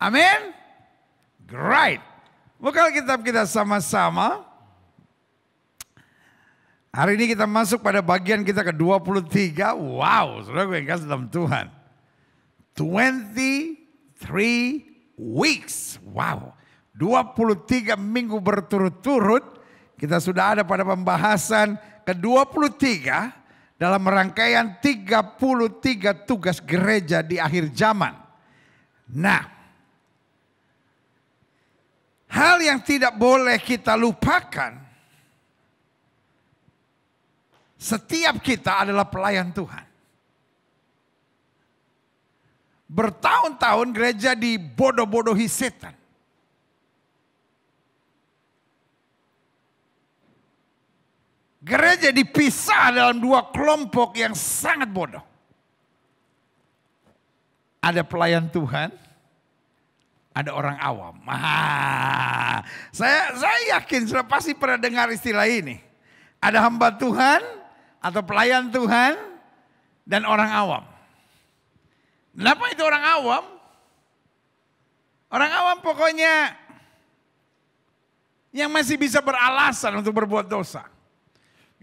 Amin? Great. Buka kitab kita sama-sama. Hari ini kita masuk pada bagian kita ke-23. Wow, saudara gue yang kasih dalam Tuhan. 23 weeks. Wow. 23 minggu berturut-turut. Kita sudah ada pada pembahasan ke-23 dalam rangkaian 33 tugas gereja di akhir zaman. Nah, hal yang tidak boleh kita lupakan, setiap kita adalah pelayan Tuhan. Bertahun-tahun gereja dibodoh-bodohi setan. Gereja dipisah dalam dua kelompok yang sangat bodoh. Ada pelayan Tuhan, ada orang awam. Saya yakin sudah pasti pernah dengar istilah ini. Ada hamba Tuhan atau pelayan Tuhan dan orang awam. Kenapa itu orang awam? Orang awam pokoknya yang masih bisa beralasan untuk berbuat dosa.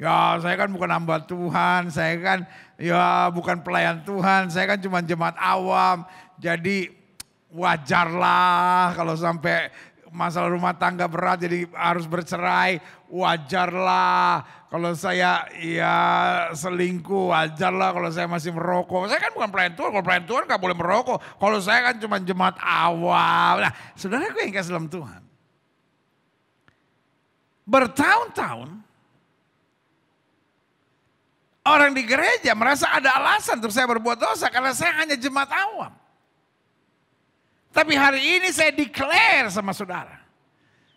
Ya, saya kan bukan hamba Tuhan, saya kan ya bukan pelayan Tuhan, saya kan cuma jemaat awam. Jadi wajarlah kalau sampai masalah rumah tangga berat jadi harus bercerai, wajarlah kalau saya ya selingkuh, wajarlah kalau saya masih merokok. Saya kan bukan pelayan Tuhan, kalau pelayan Tuhan gak boleh merokok. Kalau saya kan cuma jemaat awam. Nah, saudara gue yang kasih dalam Tuhan. Bertahun-tahun orang di gereja merasa ada alasan untuk saya berbuat dosa karena saya hanya jemaat awam. Tapi hari ini saya declare sama saudara.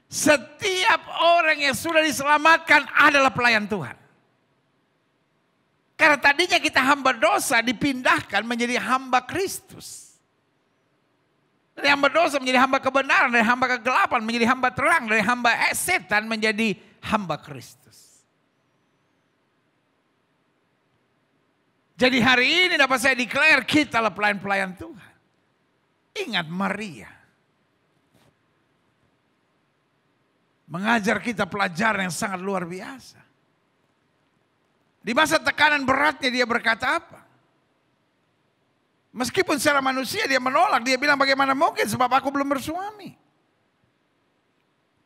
Setiap orang yang sudah diselamatkan adalah pelayan Tuhan. Karena tadinya kita hamba dosa dipindahkan menjadi hamba Kristus. Dari hamba dosa menjadi hamba kebenaran, dari hamba kegelapan menjadi hamba terang, dari hamba setan menjadi hamba Kristus. Jadi hari ini dapat saya declare kita adalah pelayan-pelayan Tuhan. Ingat Maria. Mengajar kita pelajaran yang sangat luar biasa. Di masa tekanan beratnya dia berkata apa? Meskipun secara manusia dia menolak. Dia bilang bagaimana mungkin sebab aku belum bersuami.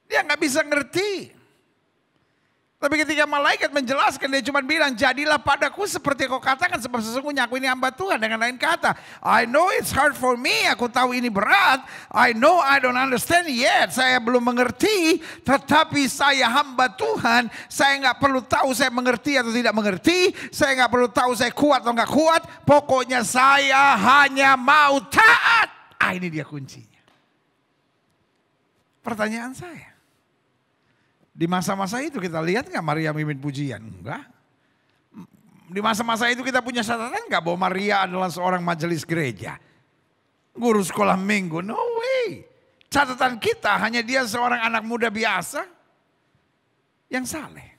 Dia nggak bisa ngerti. Tapi ketika malaikat menjelaskan dia cuma bilang jadilah padaku seperti yang kau katakan sebab sesungguhnya aku ini hamba Tuhan. Dengan lain kata, I know it's hard for me, aku tahu ini berat. I know I don't understand yet, saya belum mengerti. Tetapi saya hamba Tuhan, saya nggak perlu tahu saya mengerti atau tidak mengerti. Saya nggak perlu tahu saya kuat atau nggak kuat. Pokoknya saya hanya mau taat. Ini dia kuncinya. Pertanyaan saya. Di masa-masa itu kita lihat nggak Maria mimpin pujian? Enggak. Di masa-masa itu kita punya catatan nggak bahwa Maria adalah seorang majelis gereja? Guru sekolah minggu? No way. Catatan kita hanya dia seorang anak muda biasa yang saleh.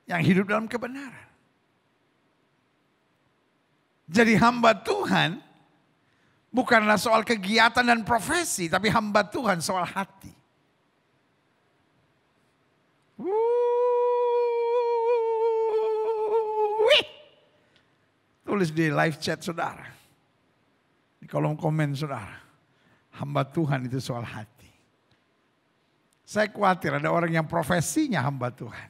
Yang hidup dalam kebenaran. Jadi hamba Tuhan bukanlah soal kegiatan dan profesi, tapi hamba Tuhan soal hati. Tulis di live chat saudara. Di kolom komen saudara. Hamba Tuhan itu soal hati. Saya khawatir ada orang yang profesinya hamba Tuhan.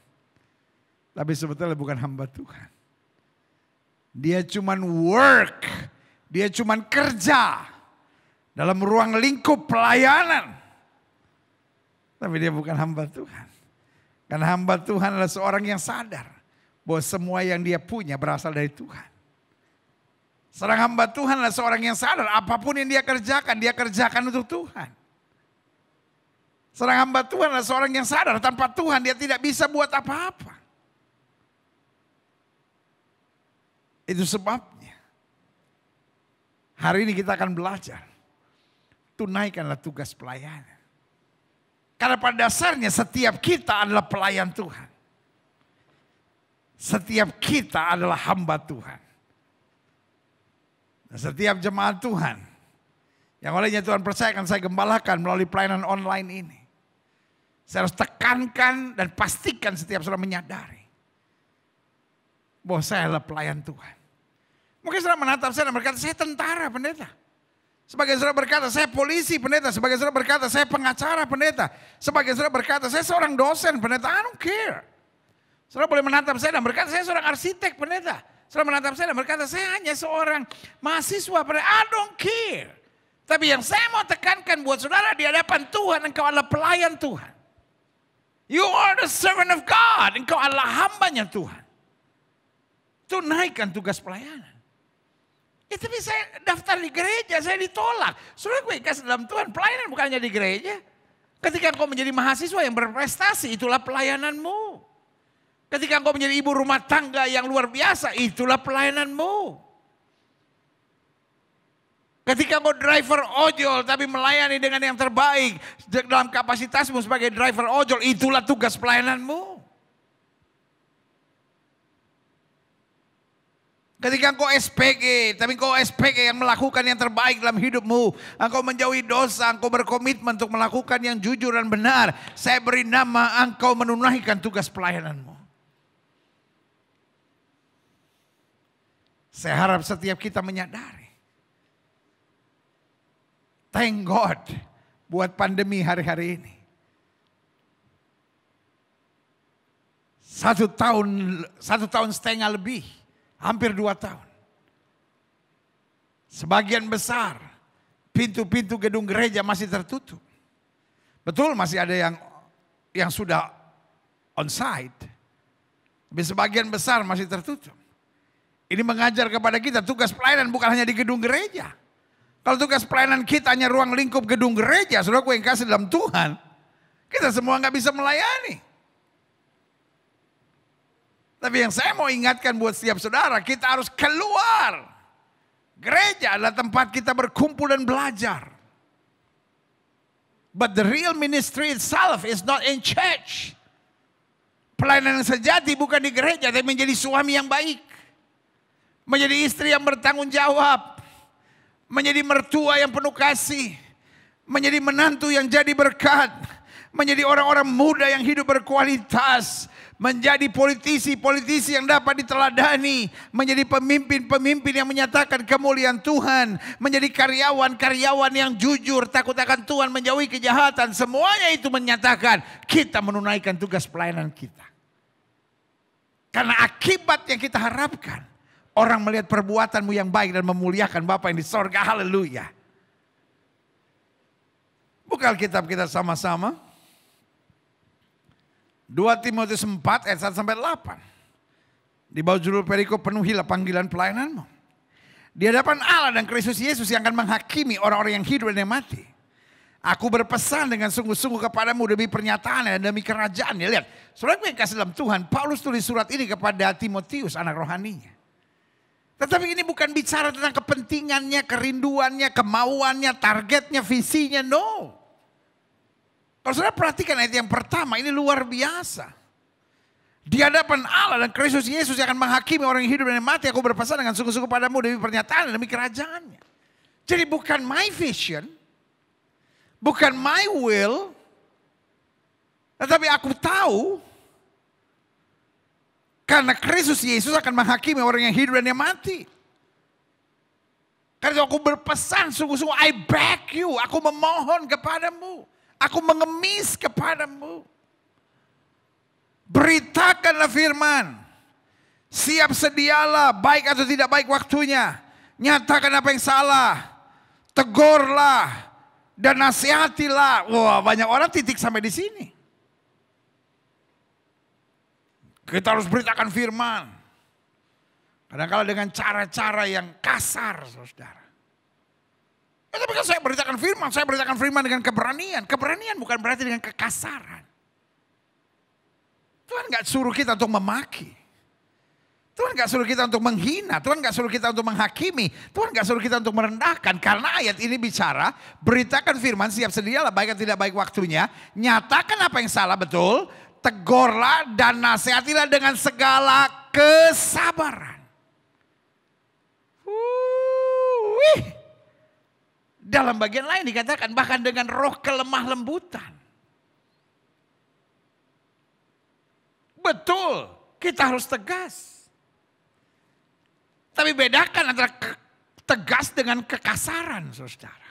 Tapi sebetulnya bukan hamba Tuhan. Dia cuman work. Dia cuman kerja. Dalam ruang lingkup pelayanan. Tapi dia bukan hamba Tuhan. Karena hamba Tuhan adalah seorang yang sadar. Bahwa semua yang dia punya berasal dari Tuhan. Seorang hamba Tuhan adalah seorang yang sadar apapun yang dia kerjakan untuk Tuhan. Seorang hamba Tuhan adalah seorang yang sadar tanpa Tuhan dia tidak bisa buat apa-apa. Itu sebabnya hari ini kita akan belajar. Tunaikanlah tugas pelayanan. Karena pada dasarnya setiap kita adalah pelayan Tuhan. Setiap kita adalah hamba Tuhan. Setiap jemaat Tuhan Yang olehnya Tuhan percayakan saya gembalakan melalui pelayanan online ini. Saya harus tekankan dan pastikan setiap saudara menyadari bahwa saya adalah pelayan Tuhan. Mungkin saudara menatap saya dan berkata, saya tentara pendeta. Sebagian saudara berkata, saya polisi pendeta. Sebagian saudara berkata, saya pengacara pendeta. Sebagian saudara berkata, saya seorang dosen pendeta. I don't care. Saudara boleh menatap saya dan berkata, saya seorang arsitek pendeta. Saudara menatap saya dan berkata, saya hanya seorang mahasiswa pendeta. I don't care. Tapi yang saya mau tekankan buat saudara, di hadapan Tuhan, engkau adalah pelayan Tuhan. You are the servant of God. Engkau adalah hambanya Tuhan. Tunaikan tugas pelayanan. Ya tapi saya daftar di gereja, saya ditolak. Saudara, gue kasih dalam Tuhan, pelayanan bukannya di gereja. Ketika engkau menjadi mahasiswa yang berprestasi, itulah pelayananmu. Ketika engkau menjadi ibu rumah tangga yang luar biasa, itulah pelayananmu. Ketika engkau driver ojol tapi melayani dengan yang terbaik dalam kapasitasmu sebagai driver ojol, itulah tugas pelayananmu. Ketika engkau SPG, tapi engkau SPG yang melakukan yang terbaik dalam hidupmu. Engkau menjauhi dosa, engkau berkomitmen untuk melakukan yang jujur dan benar. Saya beri nama engkau menunaikan tugas pelayananmu. Saya harap setiap kita menyadari. Thank God buat pandemi hari-hari ini. 1 tahun setengah lebih. Hampir 2 tahun. Sebagian besar pintu-pintu gedung gereja masih tertutup. Betul masih ada yang sudah on site. Tapi sebagian besar masih tertutup. Ini mengajar kepada kita tugas pelayanan bukan hanya di gedung gereja. Kalau tugas pelayanan kita hanya ruang lingkup gedung gereja, saudara yang kasih dalam Tuhan, kita semua nggak bisa melayani. Tapi yang saya mau ingatkan buat setiap saudara, kita harus keluar. Gereja adalah tempat kita berkumpul dan belajar. But the real ministry itself is not in church. Pelayanan yang sejati bukan di gereja, tapi menjadi suami yang baik. Menjadi istri yang bertanggung jawab. Menjadi mertua yang penuh kasih. Menjadi menantu yang jadi berkat. Menjadi orang-orang muda yang hidup berkualitas. Menjadi politisi-politisi yang dapat diteladani. Menjadi pemimpin-pemimpin yang menyatakan kemuliaan Tuhan. Menjadi karyawan-karyawan yang jujur, takut akan Tuhan, menjauhi kejahatan. Semuanya itu menyatakan kita menunaikan tugas pelayanan kita. Karena akibat yang kita harapkan, orang melihat perbuatanmu yang baik dan memuliakan Bapa yang di sorga. Haleluya. Buka Alkitab kita sama-sama. 2 Timotius 4 ayat 1-8. Di bawah judul perikop, penuhilah panggilan pelayananmu. Di hadapan Allah dan Kristus Yesus yang akan menghakimi orang-orang yang hidup dan yang mati. Aku berpesan dengan sungguh-sungguh kepadamu demi pernyataan dan demi kerajaan. Ya, lihat, saudara yang kasih dalam Tuhan, Paulus tulis surat ini kepada Timotius, anak rohaninya. Tetapi ini bukan bicara tentang kepentingannya, kerinduannya, kemauannya, targetnya, visinya, no. Kalau saudara perhatikan ayat yang pertama, ini luar biasa. Di hadapan Allah dan Kristus Yesus yang akan menghakimi orang yang hidup dan yang mati, aku berpesan dengan sungguh-sungguh padamu demi pernyataan dan demi kerajaannya. Jadi bukan my vision, bukan my will, tetapi aku tahu karena Kristus Yesus akan menghakimi orang yang hidup dan yang mati. Karena aku berpesan sungguh-sungguh, I beg you, aku memohon kepadamu. Aku mengemis kepadamu. Beritakanlah firman. Siap sedialah, baik atau tidak baik waktunya. Nyatakan apa yang salah. Tegurlah dan nasihatilah. Wah, banyak orang titik sampai di sini. Kita harus beritakan firman. Kadang-kadang dengan cara-cara yang kasar, saudara. Tapi kan saya beritakan firman dengan keberanian. Keberanian bukan berarti dengan kekasaran. Tuhan gak suruh kita untuk memaki. Tuhan gak suruh kita untuk menghina. Tuhan gak suruh kita untuk menghakimi. Tuhan gak suruh kita untuk merendahkan. Karena ayat ini bicara, beritakan firman, siap sedialah, baik atau tidak baik waktunya. Nyatakan apa yang salah, betul. Tegurlah dan nasihatilah dengan segala kesabaran. Dalam bagian lain dikatakan bahkan dengan roh kelemah lembutan. Betul, kita harus tegas. Tapi bedakan antara tegas dengan kekasaran, saudara.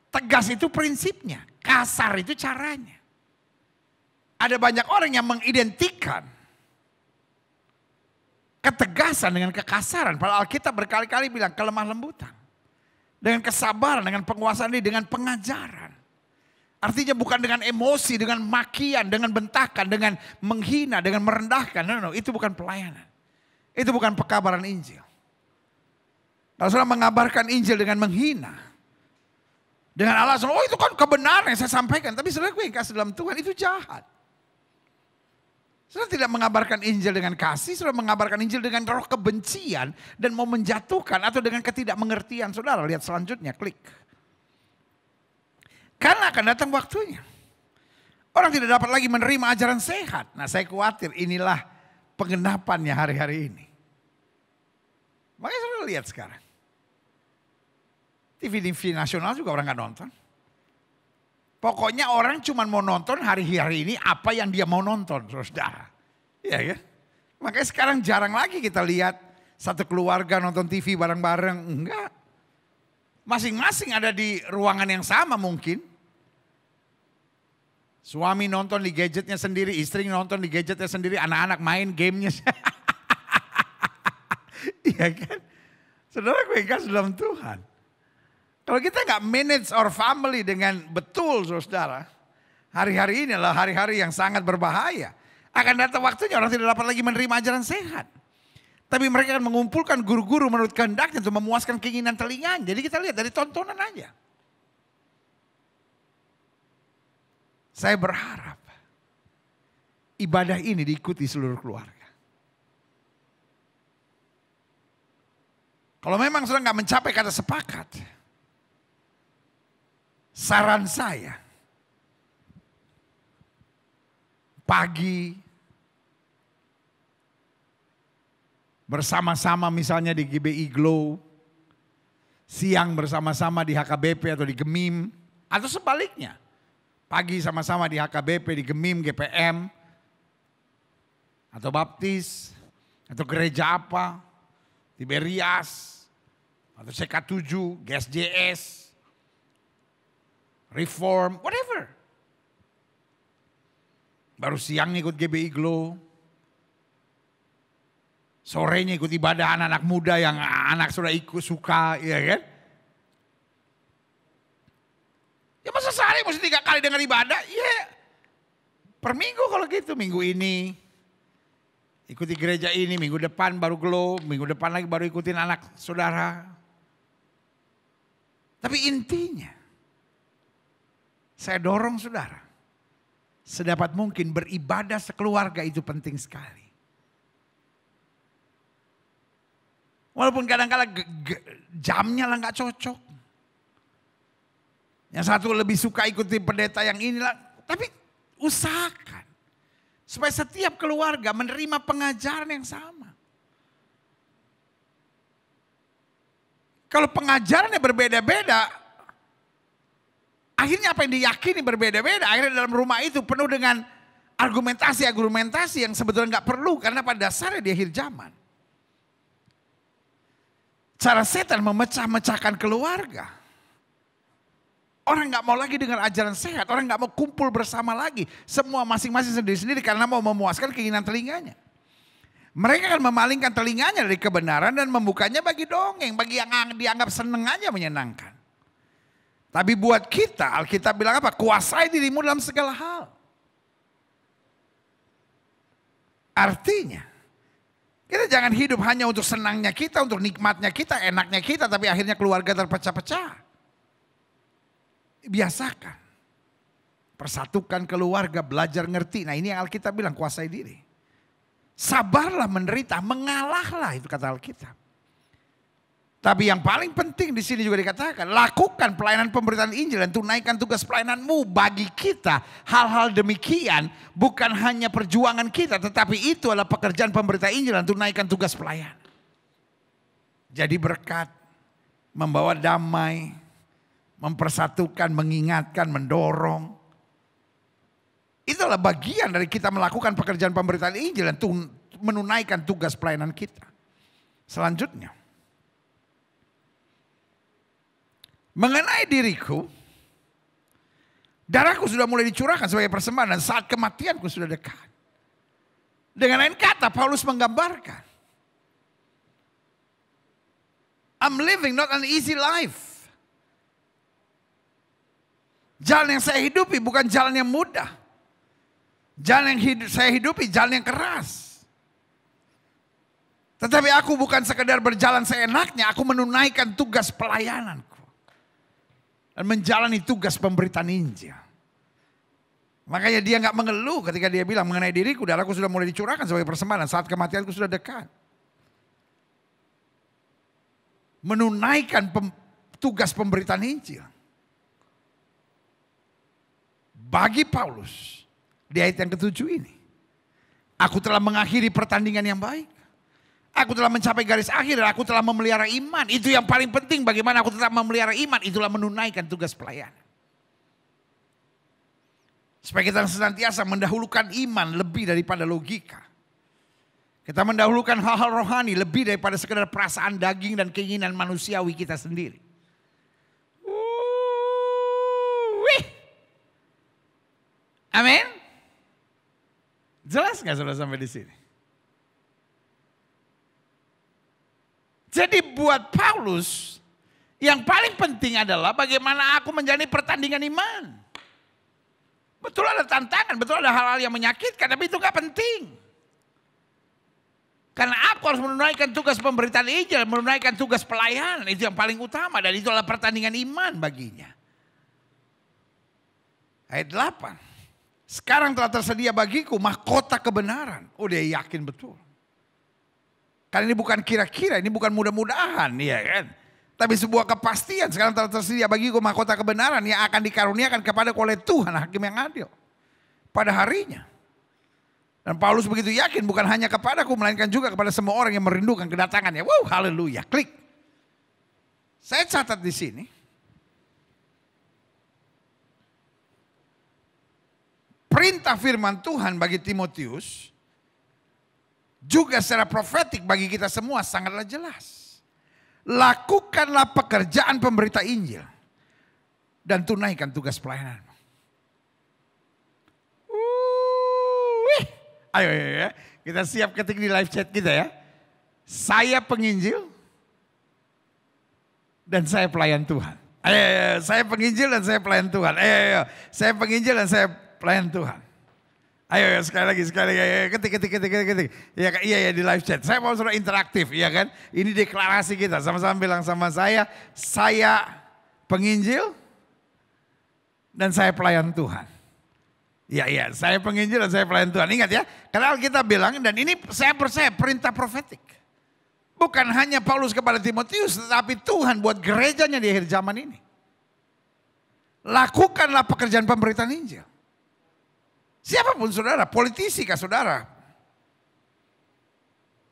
Tegas itu prinsipnya, kasar itu caranya. Ada banyak orang yang mengidentikan ketegasan dengan kekasaran. Padahal Alkitab berkali-kali bilang kelemah lembutan. Dengan kesabaran, dengan penguasaan diri, dengan pengajaran. Artinya bukan dengan emosi, dengan makian, dengan bentakan, dengan menghina, dengan merendahkan. No, itu bukan pelayanan. Itu bukan pekabaran Injil. Kalau saudara mengabarkan Injil dengan menghina. Dengan alasan, oh itu kan kebenaran yang saya sampaikan. Tapi saudara gue yang kasih dalam Tuhan itu jahat. Saudara tidak mengabarkan Injil dengan kasih, saudara mengabarkan Injil dengan roh kebencian dan mau menjatuhkan atau dengan ketidakmengertian. Saudara lihat selanjutnya, klik. Karena akan datang waktunya. Orang tidak dapat lagi menerima ajaran sehat. Nah saya khawatir inilah penggenapannya hari-hari ini. Makanya saudara lihat sekarang. TV nasional juga orang gak nonton. Pokoknya orang cuma mau nonton hari-hari ini apa yang dia mau nonton, saudara. Iya kan? Makanya sekarang jarang lagi kita lihat satu keluarga nonton TV bareng-bareng. Enggak. Masing-masing ada di ruangan yang sama mungkin. Suami nonton di gadgetnya sendiri, istri nonton di gadgetnya sendiri, anak-anak main gamenya. Iya kan? Saudara gue kasih dalam Tuhan. Kalau kita nggak manage our family dengan betul, saudara, hari-hari ini adalah hari-hari yang sangat berbahaya. Akan datang waktunya orang tidak dapat lagi menerima ajaran sehat. Tapi mereka akan mengumpulkan guru-guru menurut kehendaknya untuk memuaskan keinginan telinganya. Jadi kita lihat dari tontonan aja. Saya berharap ibadah ini diikuti seluruh keluarga. Kalau memang sudah nggak mencapai kata sepakat, saran saya, pagi bersama-sama misalnya di GBI Glow, siang bersama-sama di HKBP atau di Gemim, atau sebaliknya, pagi sama-sama di HKBP, di Gemim, GPM, atau Baptis, atau gereja apa, Tiberias, atau CK7, GSJS, Reform, whatever. Baru siang ikut GBI Glow. Sorenya ikut ibadah anak-anak muda yang anak sudah ikut suka, ya kan? Ya masa sehari mesti 3 kali dengar ibadah? Ya per minggu kalau gitu. Minggu ini ikuti gereja ini, minggu depan baru Glow, minggu depan lagi baru ikutin anak saudara. Tapi intinya, saya dorong saudara, sedapat mungkin beribadah sekeluarga itu penting sekali. Walaupun kadang-kadang jamnya lah gak cocok. Yang satu lebih suka ikuti pendeta yang inilah. Tapi usahakan supaya setiap keluarga menerima pengajaran yang sama. Kalau pengajarannya berbeda-beda, akhirnya apa yang diyakini berbeda-beda. Akhirnya dalam rumah itu penuh dengan argumentasi-argumentasi yang sebetulnya gak perlu. Karena pada dasarnya di akhir zaman, cara setan memecah-mecahkan keluarga. Orang gak mau lagi dengar ajaran sehat. Orang gak mau kumpul bersama lagi. Semua masing-masing sendiri-sendiri karena mau memuaskan keinginan telinganya. Mereka akan memalingkan telinganya dari kebenaran dan membukanya bagi dongeng. Bagi yang dianggap seneng aja, menyenangkan. Tapi buat kita, Alkitab bilang apa? Kuasai dirimu dalam segala hal. Artinya, kita jangan hidup hanya untuk senangnya kita, untuk nikmatnya kita, enaknya kita, tapi akhirnya keluarga terpecah-pecah. Biasakan. Persatukan keluarga, belajar ngerti. Nah ini yang Alkitab bilang, kuasai diri. Sabarlah menderita, mengalahlah, itu kata Alkitab. Tapi yang paling penting di sini juga dikatakan, lakukan pelayanan pemberitaan Injil dan tunaikan tugas pelayananmu. Bagi kita hal-hal demikian bukan hanya perjuangan kita, tetapi itu adalah pekerjaan pemberitaan Injil dan tunaikan tugas pelayanan. Jadi berkat, membawa damai, mempersatukan, mengingatkan, mendorong. Itulah bagian dari kita melakukan pekerjaan pemberitaan Injil dan menunaikan tugas pelayanan kita. Selanjutnya, mengenai diriku, darahku sudah mulai dicurahkan sebagai persembahan dan saat kematianku sudah dekat. Dengan lain kata, Paulus menggambarkan, I'm living not an easy life. Jalan yang saya hidupi bukan jalan yang mudah. Jalan yang saya hidupi jalan yang keras. Tetapi aku bukan sekedar berjalan seenaknya, aku menunaikan tugas pelayananku. Dan menjalani tugas pemberitaan Injil. Makanya dia nggak mengeluh ketika dia bilang mengenai diriku, darahku sudah mulai dicurahkan sebagai persembahan, saat kematianku sudah dekat. Menunaikan tugas pemberitaan Injil. Bagi Paulus, di ayat yang ke-7 ini, aku telah mengakhiri pertandingan yang baik. Aku telah mencapai garis akhir, aku telah memelihara iman. Itu yang paling penting, bagaimana aku tetap memelihara iman, itulah menunaikan tugas pelayanan. Supaya kita senantiasa mendahulukan iman lebih daripada logika. Kita mendahulukan hal-hal rohani lebih daripada sekedar perasaan daging dan keinginan manusiawi kita sendiri. Amin. Jelas gak saudara sampai di sini? Jadi buat Paulus, yang paling penting adalah bagaimana aku menjalani pertandingan iman. Betul ada tantangan, betul ada hal-hal yang menyakitkan, tapi itu gak penting. Karena aku harus menunaikan tugas pemberitaan Injil, menunaikan tugas pelayanan, itu yang paling utama. Dan itu adalah pertandingan iman baginya. Ayat 8. Sekarang telah tersedia bagiku mahkota kebenaran. Oh, dia yakin betul. Karena ini bukan kira-kira, ini bukan mudah-mudahan, ya kan? Tapi sebuah kepastian. Sekarang telah tersedia bagiku mahkota kebenaran yang akan dikaruniakan kepada oleh Tuhan, hakim yang adil. Pada harinya. Dan Paulus begitu yakin bukan hanya kepadaku, melainkan juga kepada semua orang yang merindukan kedatangannya. Wow, haleluya, klik. Saya catat di sini. Perintah firman Tuhan bagi Timotius juga secara profetik bagi kita semua sangatlah jelas. Lakukanlah pekerjaan pemberita Injil dan tunaikan tugas pelayananmu. Ayo ya, kita siap ketik di live chat kita ya. Saya penginjil dan saya pelayan Tuhan. Ayo, saya penginjil dan saya pelayan Tuhan. Ayo, saya penginjil dan saya pelayan Tuhan. Ayo sekali lagi, ketik. Iya di live chat. Saya mau sudah interaktif, ya kan? Ini deklarasi kita, sama-sama bilang sama saya penginjil dan saya pelayan Tuhan. Iya, saya penginjil dan saya pelayan Tuhan. Ingat ya, karena Alkitab bilang, dan ini saya percaya perintah profetik. Bukan hanya Paulus kepada Timotius, tetapi Tuhan buat gerejanya di akhir zaman ini. Lakukanlah pekerjaan pemberitaan Injil. Siapapun saudara, politisi kah saudara?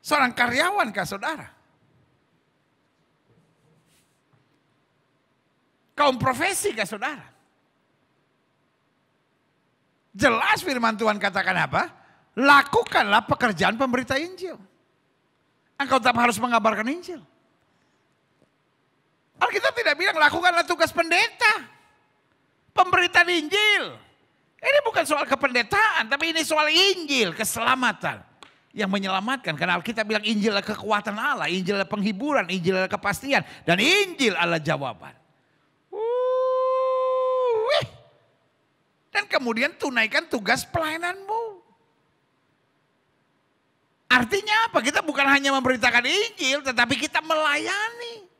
Seorang karyawan kah saudara? Kaum profesi kah saudara? Jelas firman Tuhan katakan apa? Lakukanlah pekerjaan pemberita Injil. Engkau tetap harus mengabarkan Injil. Alkitab tidak bilang lakukanlah tugas pendeta. Pemberitaan Injil. Ini bukan soal kependetaan, tapi ini soal Injil, keselamatan. Yang menyelamatkan, karena Alkitab bilang Injil adalah kekuatan Allah, Injil adalah penghiburan, Injil adalah kepastian, dan Injil adalah jawaban. Dan kemudian tunaikan tugas pelayananmu. Artinya apa? Kita bukan hanya memberitakan Injil, tetapi kita melayani.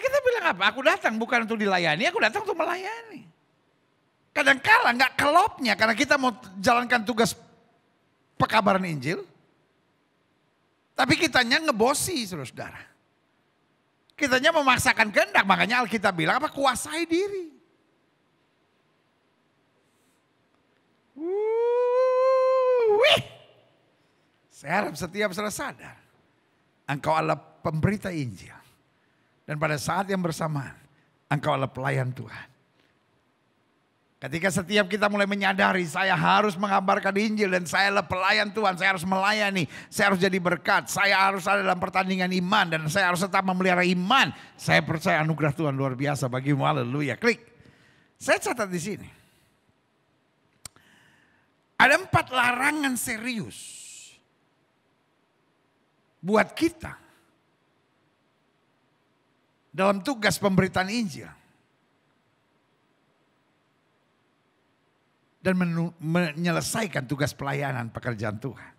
Kita bilang apa? Aku datang bukan untuk dilayani, aku datang untuk melayani. Kadang-kala nggak kelopnya karena kita mau jalankan tugas pekabaran Injil. Tapi kitanya ngebosi saudara-saudara. Kitanya memaksakan kehendak, makanya Alkitab bilang apa? Kuasai diri. Saya harap setiap saudara sadar. Engkau adalah pemberita Injil. Dan pada saat yang bersamaan, engkau adalah pelayan Tuhan. Ketika setiap kita mulai menyadari saya harus mengabarkan Injil dan saya adalah pelayan Tuhan, saya harus melayani, saya harus jadi berkat, saya harus ada dalam pertandingan iman dan saya harus tetap memelihara iman. Saya percaya anugerah Tuhan luar biasa bagimu, haleluya. Klik. Saya catat di sini. Ada 4 larangan serius buat kita dalam tugas pemberitaan Injil. Dan menyelesaikan tugas pelayanan pekerjaan Tuhan.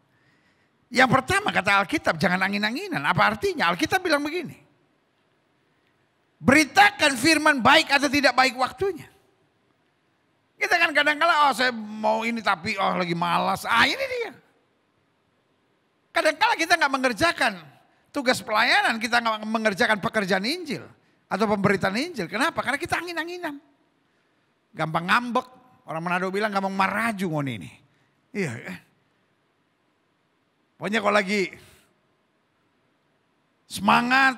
Yang pertama kata Alkitab, jangan angin-anginan. Apa artinya? Alkitab bilang begini. Beritakan firman baik atau tidak baik waktunya. Kita kan kadang-kala, saya mau ini tapi lagi malas. Ini dia. Kadang-kala kita gak mengerjakan tugas pelayanan, kita gak mengerjakan pekerjaan Injil. Atau pemberitaan Injil. Kenapa? Karena kita angin-anginan. Gampang ngambek. Orang Manado bilang gampang maraju ngon ini. Iya kan. Pokoknya kalau lagi semangat.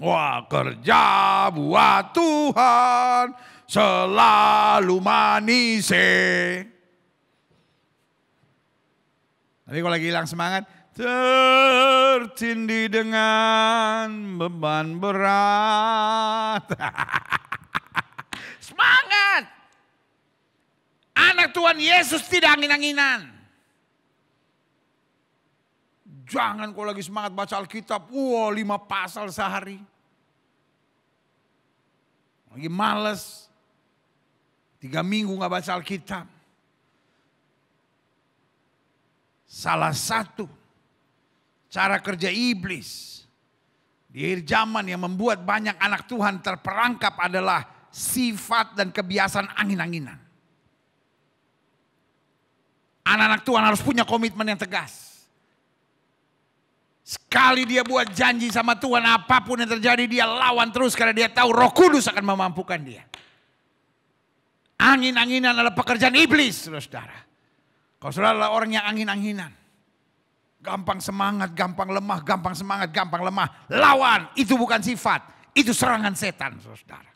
Wah, kerja buat Tuhan selalu manis. Tapi kalau lagi hilang semangat. Tertindih dengan beban berat. Semangat. Anak Tuhan Yesus tidak angin-anginan. Jangan kalau lagi semangat baca Alkitab, 5 pasal sehari. Lagi males, 3 minggu gak baca Alkitab. Salah satu cara kerja iblis di akhir zaman yang membuat banyak anak Tuhan terperangkap adalah sifat dan kebiasaan angin-anginan. Anak-anak Tuhan harus punya komitmen yang tegas. Sekali dia buat janji sama Tuhan, apapun yang terjadi dia lawan terus karena dia tahu Roh Kudus akan memampukan dia. Angin-anginan adalah pekerjaan iblis, saudara. Kalau saudara adalah orang yang angin-anginan, gampang semangat, gampang lemah, gampang semangat, gampang lemah. Lawan, itu bukan sifat, itu serangan setan, saudara.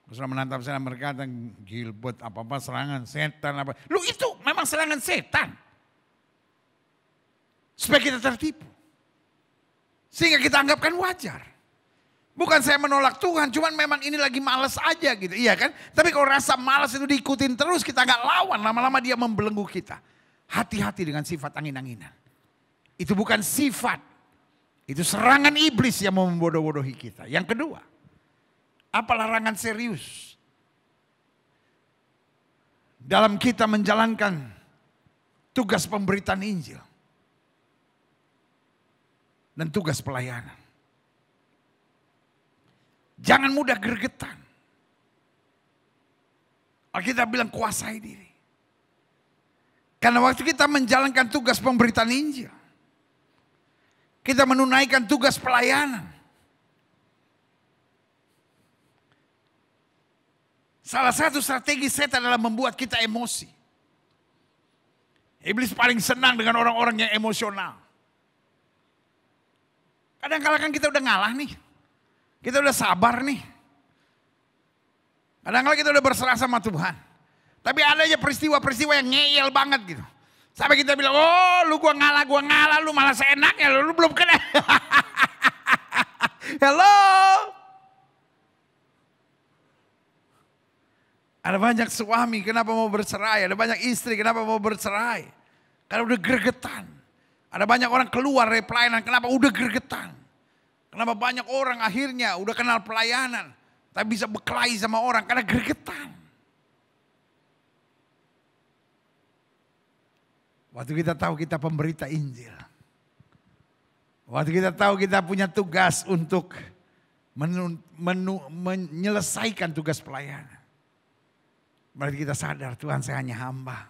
Saudara menantang saya berkata, Gilbert apa-apa serangan setan. Apa. Lu itu memang serangan setan. Supaya kita tertipu. Sehingga kita anggapkan wajar. Bukan saya menolak Tuhan, cuman memang ini lagi malas aja gitu. Iya kan? Tapi kalau rasa malas itu diikutin terus, kita gak lawan. Lama-lama dia membelenggu kita. Hati-hati dengan sifat angin-anginan. Itu bukan sifat. Itu serangan iblis yang mau membodoh-bodohi kita. Yang kedua. Apa larangan serius dalam kita menjalankan tugas pemberitaan Injil dan tugas pelayanan? Jangan mudah gregetan. Alkitab bilang kuasai diri. Karena waktu kita menjalankan tugas pemberitaan Injil, kita menunaikan tugas pelayanan. Salah satu strategi setan adalah membuat kita emosi. Iblis paling senang dengan orang-orang yang emosional. Kadang-kadang kan kita udah ngalah nih. Kita udah sabar nih. Kadang-kadang kita udah berserah sama Tuhan. Tapi ada aja peristiwa-peristiwa yang ngeyel banget gitu. Sampai kita bilang, lu gua ngalah, lu malah seenaknya, lu belum kena. Hello. Ada banyak suami kenapa mau bercerai, ada banyak istri kenapa mau bercerai. Karena udah gregetan. Ada banyak orang keluar dari pelayanan kenapa udah gregetan. Kenapa banyak orang akhirnya udah kenal pelayanan. Tapi bisa berkelahi sama orang karena gregetan. Waktu kita tahu kita pemberita Injil. Waktu kita tahu kita punya tugas untuk menyelesaikan tugas pelayanan. Berarti kita sadar Tuhan saya hanya hamba.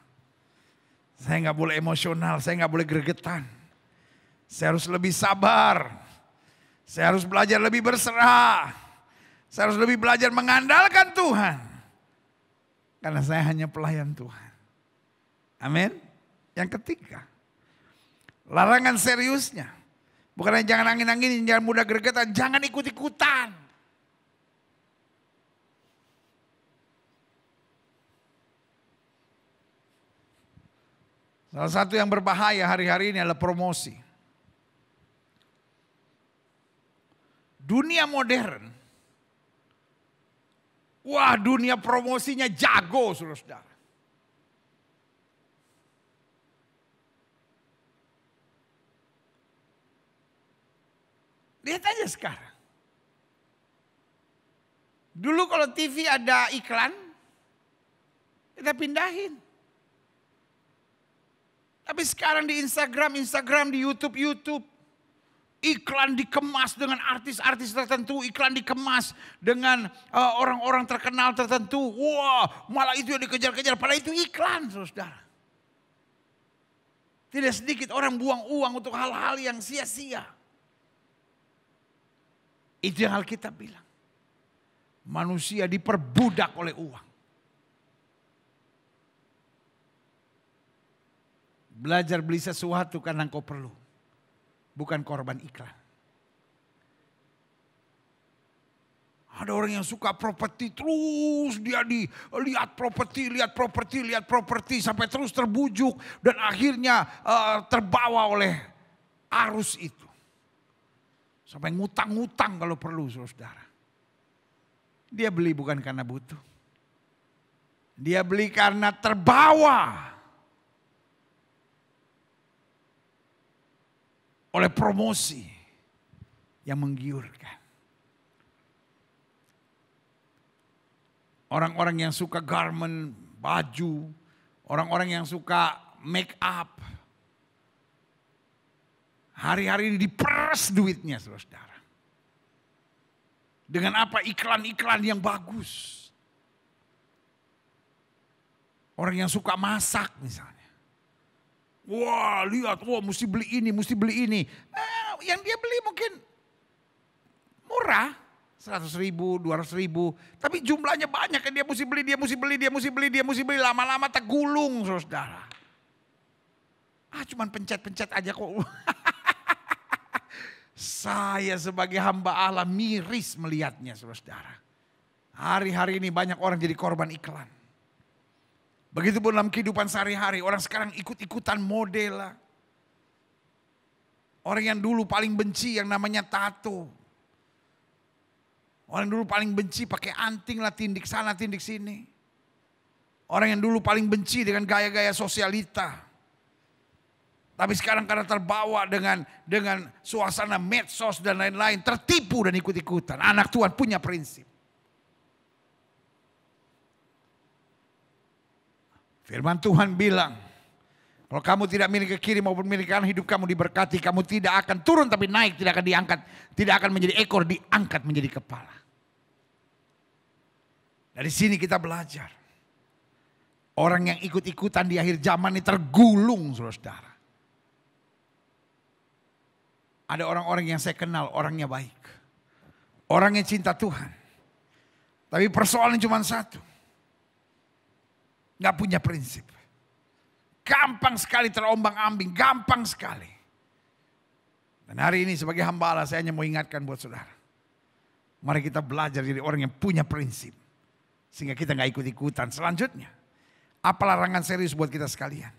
Saya nggak boleh emosional, saya nggak boleh gregetan. Saya harus lebih sabar. Saya harus belajar lebih berserah. Saya harus lebih belajar mengandalkan Tuhan. Karena saya hanya pelayan Tuhan. Amin. Yang ketiga, larangan seriusnya. Bukan hanya jangan angin-angin, jangan mudah gregetan, jangan ikut-ikutan. Salah satu yang berbahaya hari-hari ini adalah promosi. Dunia modern, wah dunia promosinya jago saudara-saudara. Lihat aja sekarang. Dulu kalau TV ada iklan, kita pindahin. Tapi sekarang di Instagram, di YouTube, iklan dikemas dengan artis-artis tertentu, iklan dikemas dengan orang-orang terkenal tertentu. Wah, malah itu yang dikejar-kejar, padahal itu iklan, saudara. Tidak sedikit orang buang uang untuk hal-hal yang sia-sia. Itu yang Alkitab bilang. Manusia diperbudak oleh uang. Belajar beli sesuatu karena engkau perlu. Bukan korban iklan. Ada orang yang suka properti terus dia lihat properti sampai terus terbujuk. Dan akhirnya terbawa oleh arus itu. Sampai ngutang-ngutang kalau perlu saudara. Dia beli bukan karena butuh. Dia beli karena terbawa oleh promosi yang menggiurkan. Orang-orang yang suka garment, baju, orang-orang yang suka make up. Hari-hari ini diperas duitnya saudara. Dengan apa? Iklan-iklan yang bagus. Orang yang suka masak misalnya. Wah lihat, wah mesti beli ini. Yang dia beli mungkin murah. 100.000, 200.000. Tapi jumlahnya banyak kan dia mesti beli. Lama-lama tergulung saudara. Cuman pencet-pencet aja kok. Saya sebagai hamba Allah miris melihatnya saudara. Hari-hari ini banyak orang jadi korban iklan. Begitupun dalam kehidupan sehari-hari. Orang sekarang ikut-ikutan model lah. Orang yang dulu paling benci yang namanya tato. Orang yang dulu paling benci pakai anting lah, tindik sana, tindik sini. Orang yang dulu paling benci dengan gaya-gaya sosialita. Tapi sekarang karena terbawa dengan suasana medsos dan lain-lain. Tertipu dan ikut-ikutan. Anak Tuhan punya prinsip. Firman Tuhan bilang. Kalau kamu tidak milik ke kiri maupun milik kanan, hidup kamu diberkati. Kamu tidak akan turun tapi naik, tidak akan diangkat. Tidak akan menjadi ekor, diangkat menjadi kepala. Dari sini kita belajar. Orang yang ikut-ikutan di akhir zaman ini tergulung saudara. Ada orang-orang yang saya kenal, orangnya baik. Orangnya cinta Tuhan. Tapi persoalan cuma satu. Gak punya prinsip. Gampang sekali terombang-ambing, gampang sekali. Dan hari ini sebagai hamba Allah saya hanya mau ingatkan buat saudara. Mari kita belajar jadi orang yang punya prinsip. Sehingga kita gak ikut-ikutan. Selanjutnya, apa larangan serius buat kita sekalian?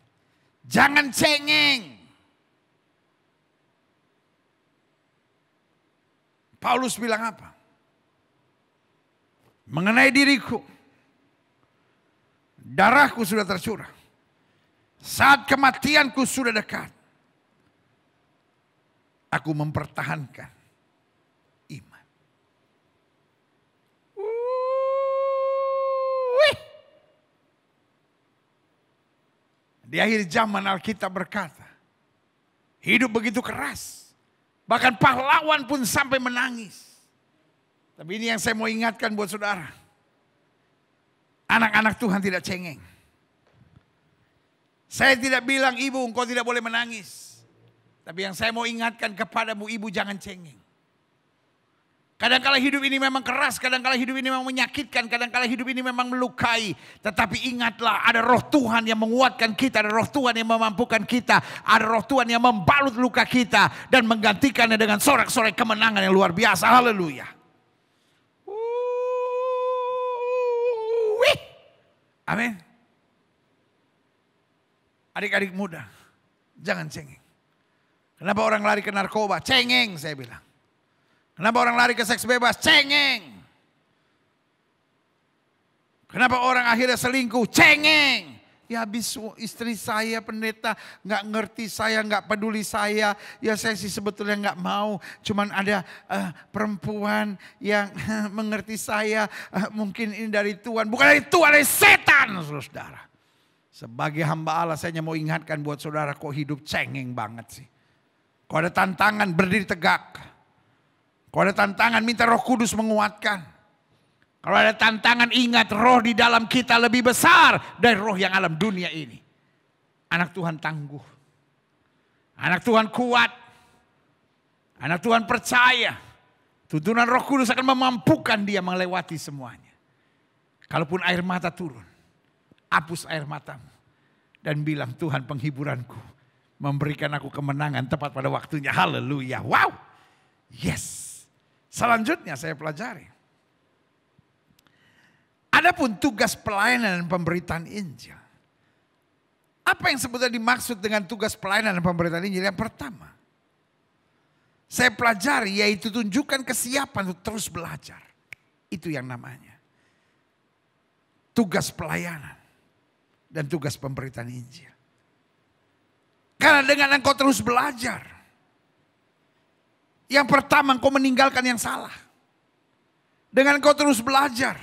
Jangan cengeng. Paulus bilang apa? Mengenai diriku, darahku sudah tercurah. Saat kematianku sudah dekat. Aku mempertahankan iman. Di akhir zaman Alkitab berkata, hidup begitu keras. Bahkan pahlawan pun sampai menangis. Tapi ini yang saya mau ingatkan buat saudara. Anak-anak Tuhan tidak cengeng. Saya tidak bilang ibu engkau tidak boleh menangis. Tapi yang saya mau ingatkan kepadamu ibu jangan cengeng. Kadang-kala hidup ini memang keras, kadang-kala hidup ini memang menyakitkan, kadang-kala hidup ini memang melukai. Tetapi ingatlah, ada roh Tuhan yang menguatkan kita, ada roh Tuhan yang memampukan kita, ada roh Tuhan yang membalut luka kita dan menggantikannya dengan sorak-sorai kemenangan yang luar biasa. Haleluya. Amin. Adik-adik muda, jangan cengeng. Kenapa orang lari ke narkoba? Cengeng, saya bilang. Kenapa orang lari ke seks bebas? Cengeng. Kenapa orang akhirnya selingkuh? Cengeng. Ya habis istri saya pendeta nggak ngerti saya, nggak peduli saya. Ya saya sih sebetulnya nggak mau. Cuman ada perempuan yang mengerti saya. Mungkin ini dari Tuhan. Bukan dari Tuhan, dari setan, saudara. Sebagai hamba Allah saya mau ingatkan buat saudara, kok hidup cengeng banget sih. Kok ada tantangan, berdiri tegak. Kalau ada tantangan, minta Roh Kudus menguatkan. Kalau ada tantangan, ingat roh di dalam kita lebih besar dari roh yang alam dunia ini. Anak Tuhan tangguh. Anak Tuhan kuat. Anak Tuhan percaya. Tuntunan Roh Kudus akan memampukan dia melewati semuanya. Kalaupun air mata turun, hapus air matamu. Dan bilang, Tuhan penghiburanku. Memberikan aku kemenangan tepat pada waktunya. Haleluya. Wow. Yes. Selanjutnya saya pelajari. Adapun tugas pelayanan dan pemberitaan Injil. Apa yang sebetulnya dimaksud dengan tugas pelayanan dan pemberitaan Injil? Yang pertama, saya pelajari yaitu tunjukkan kesiapan untuk terus belajar. Itu yang namanya tugas pelayanan dan tugas pemberitaan Injil. Karena dengan engkau terus belajar, yang pertama engkau meninggalkan yang salah. Dengan engkau terus belajar,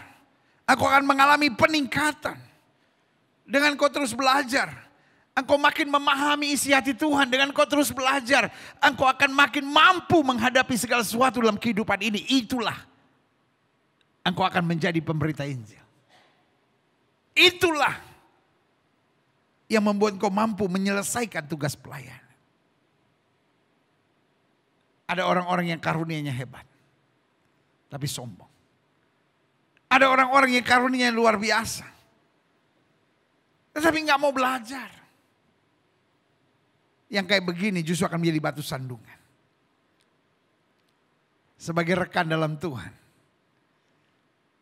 engkau akan mengalami peningkatan. Dengan engkau terus belajar, engkau makin memahami isi hati Tuhan. Dengan engkau terus belajar, engkau akan makin mampu menghadapi segala sesuatu dalam kehidupan ini. Itulah engkau akan menjadi pemberita Injil. Itulah yang membuat engkau mampu menyelesaikan tugas pelayanan. Ada orang-orang yang karunianya hebat, tapi sombong. Ada orang-orang yang karunianya luar biasa, tetapi nggak mau belajar. Yang kayak begini justru akan menjadi batu sandungan. Sebagai rekan dalam Tuhan,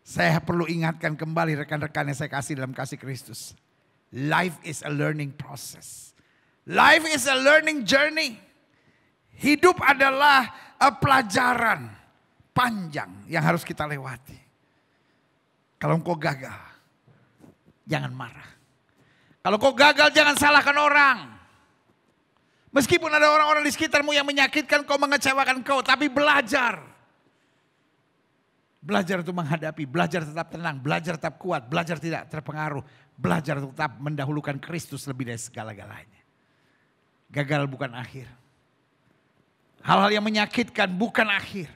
saya perlu ingatkan kembali rekan-rekan yang saya kasih dalam kasih Kristus. Life is a learning process. Life is a learning journey. Hidup adalah pelajaran panjang yang harus kita lewati. Kalau engkau gagal, jangan marah. Kalau engkau gagal, jangan salahkan orang. Meskipun ada orang-orang di sekitarmu yang menyakitkan kau, mengecewakan kau, tapi belajar. Belajar untuk menghadapi, belajar tetap tenang, belajar tetap kuat, belajar tidak terpengaruh, belajar tetap mendahulukan Kristus lebih dari segala-galanya. Gagal bukan akhir. Hal-hal yang menyakitkan bukan akhir.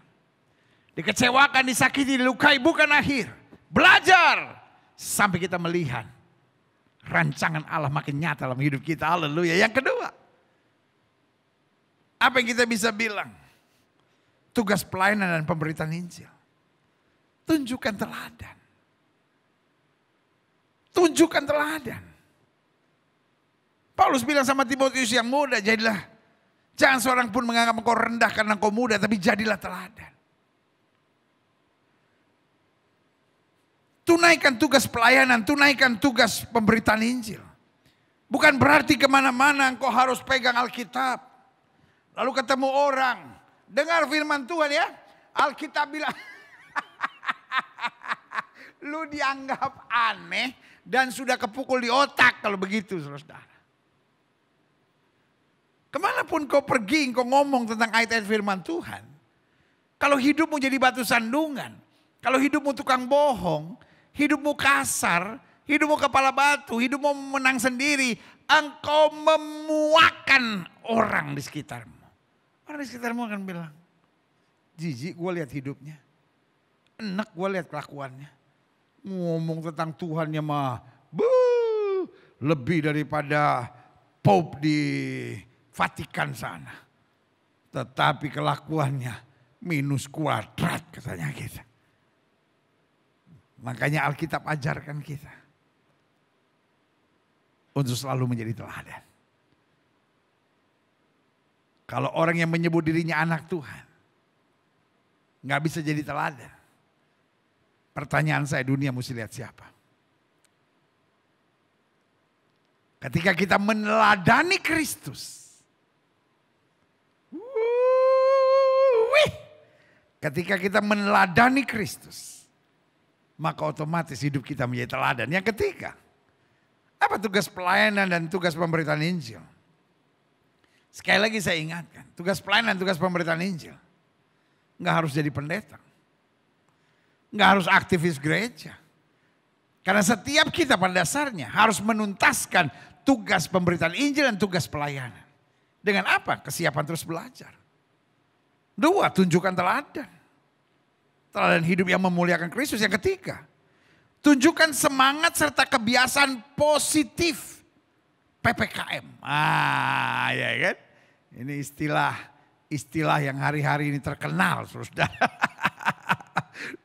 Dikecewakan, disakiti, dilukai bukan akhir. Belajar sampai kita melihat rancangan Allah makin nyata dalam hidup kita. Haleluya. Yang kedua, apa yang kita bisa bilang? Tugas pelayanan dan pemberitaan Injil. Tunjukkan teladan. Tunjukkan teladan. Paulus bilang sama Timotius yang muda, jadilah, jangan seorang pun menganggap engkau rendah karena engkau muda, tapi jadilah teladan. Tunaikan tugas pelayanan, tunaikan tugas pemberitaan Injil. Bukan berarti kemana-mana engkau harus pegang Alkitab. Lalu ketemu orang, dengar firman Tuhan ya. Alkitab bilang, lu dianggap aneh dan sudah kepukul di otak kalau begitu, saudara. Kemanapun kau pergi, kau ngomong tentang ayat-ayat firman Tuhan. Kalau hidupmu jadi batu sandungan, kalau hidupmu tukang bohong, hidupmu kasar, hidupmu kepala batu, hidupmu menang sendiri, engkau memuakan orang di sekitarmu. Orang di sekitarmu akan bilang, jijik gue lihat hidupnya, enak gue lihat kelakuannya. Ngomong tentang Tuhannya mah, lebih daripada Pope di Vatikan sana. Tetapi kelakuannya minus kuadrat katanya kita. Makanya Alkitab ajarkan kita untuk selalu menjadi teladan. Kalau orang yang menyebut dirinya anak Tuhan, nggak bisa jadi teladan. Pertanyaan saya, dunia mesti lihat siapa? Ketika kita meneladani Kristus, ketika kita meneladani Kristus, maka otomatis hidup kita menjadi teladan. Yang ketiga, apa tugas pelayanan dan tugas pemberitaan Injil? Sekali lagi saya ingatkan, tugas pelayanan, tugas pemberitaan Injil. Nggak harus jadi pendeta. Nggak harus aktivis gereja. Karena setiap kita pada dasarnya harus menuntaskan tugas pemberitaan Injil dan tugas pelayanan. Dengan apa? Kesiapan terus belajar. 2, tunjukkan teladan. Teladan hidup yang memuliakan Kristus. Yang ketiga, tunjukkan semangat serta kebiasaan positif PPKM. Ya kan? Ini istilah yang hari-hari ini terkenal, saudara.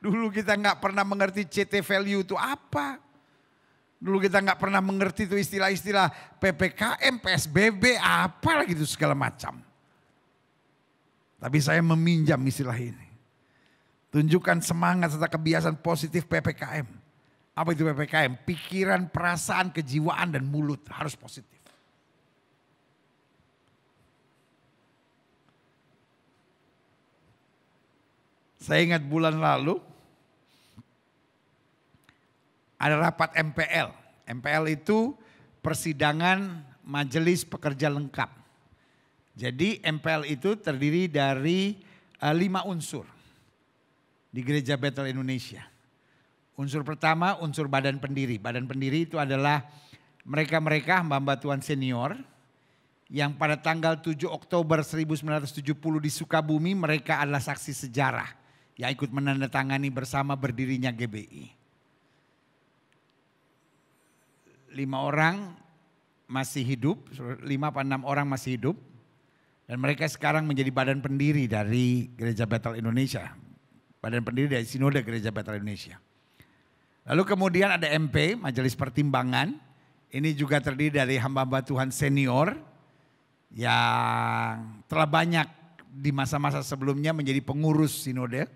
Dulu kita nggak pernah mengerti CT value itu apa. Dulu kita nggak pernah mengerti itu istilah-istilah PPKM, PSBB, apa lagi itu segala macam. Tapi saya meminjam istilah ini. Tunjukkan semangat serta kebiasaan positif PPKM. Apa itu PPKM? Pikiran, perasaan, kejiwaan, dan mulut harus positif. Saya ingat bulan lalu ada rapat MPL. MPL itu persidangan Majelis Pekerja Lengkap. Jadi MPL itu terdiri dari 5 unsur di Gereja Bethel Indonesia. Unsur pertama unsur badan pendiri. Badan pendiri itu adalah mereka-mereka hamba-hamba Tuhan senior yang pada tanggal 7 Oktober 1970 di Sukabumi mereka adalah saksi sejarah yang ikut menandatangani bersama berdirinya GBI. 5 orang masih hidup, 5 atau 6 orang masih hidup. Dan mereka sekarang menjadi badan pendiri dari Gereja Bethel Indonesia. Badan pendiri dari Sinode Gereja Bethel Indonesia. Lalu kemudian ada MP, Majelis Pertimbangan. Ini juga terdiri dari hamba-hamba Tuhan senior yang telah banyak di masa-masa sebelumnya menjadi pengurus Sinode.